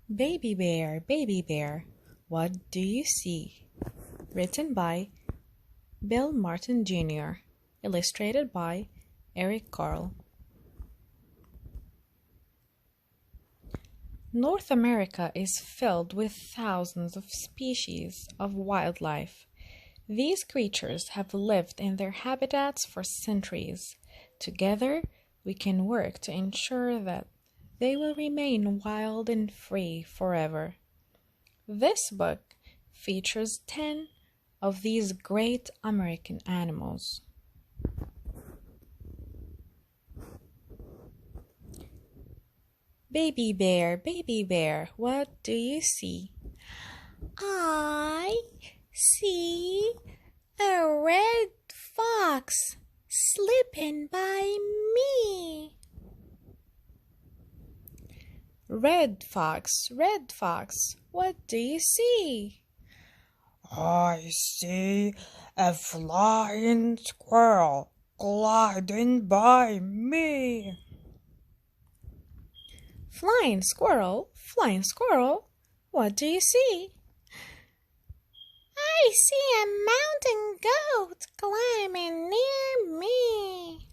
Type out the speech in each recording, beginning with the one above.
Baby bear, what do you see? Written by Bill Martin Jr., illustrated by Eric Carle. North America is filled with thousands of species of wildlife. These creatures have lived in their habitats for centuries. Together, we can work to ensure that they will remain wild and free forever. This book features 10 of these great American animals. Baby bear, what do you see? I see a red fox slipping by me. Red fox, what do you see? I see a flying squirrel gliding by me. Flying squirrel, what do you see? I see a mountain goat climbing near me.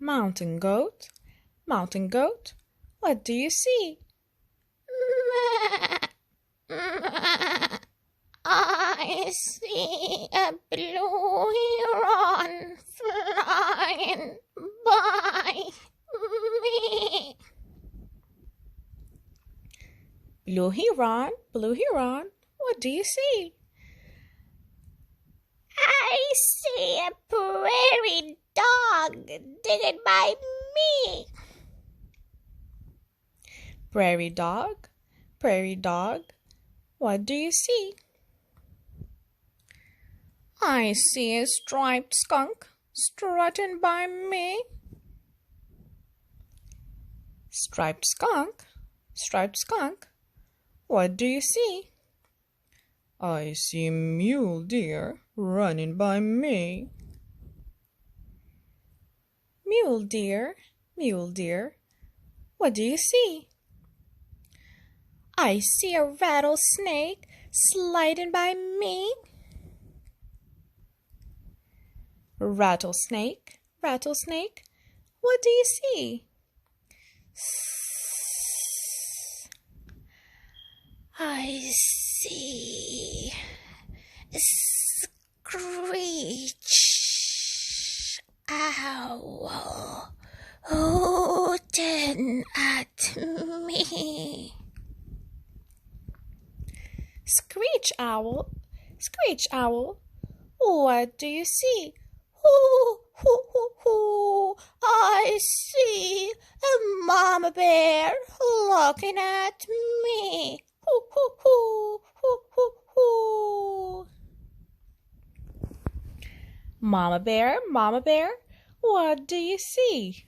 Mountain goat, what do you see? I see a blue heron flying by me. Blue heron, what do you see? I see a prairie dog digging by me. Prairie dog, what do you see? I see a striped skunk strutting by me. Striped skunk, what do you see? I see mule deer running by me. Mule deer, what do you see? I see a rattlesnake sliding by me. Rattlesnake, what do you see? I see a screech owl hooting at me. Screech owl, what do you see? Hoo, hoo, hoo, hoo. I see a mama bear looking at me. Hoo, hoo, hoo, hoo, hoo, hoo. Mama bear, what do you see?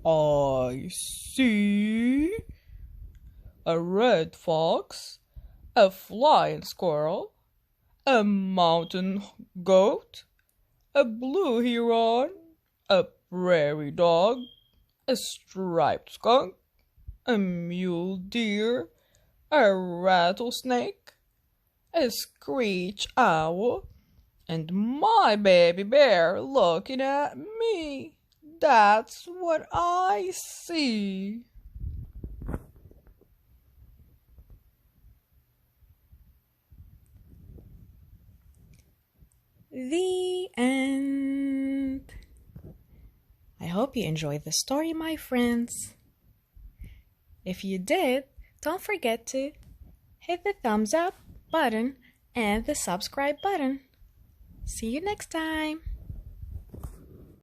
I see a red fox, a flying squirrel, a mountain goat, a blue heron, a prairie dog, a striped skunk, a mule deer, a rattlesnake, a screech owl, and my baby bear looking at me. That's what I see. The end. I hope you enjoyed the story, my friends. If you did, don't forget to hit the thumbs up button and the subscribe button. See you next time.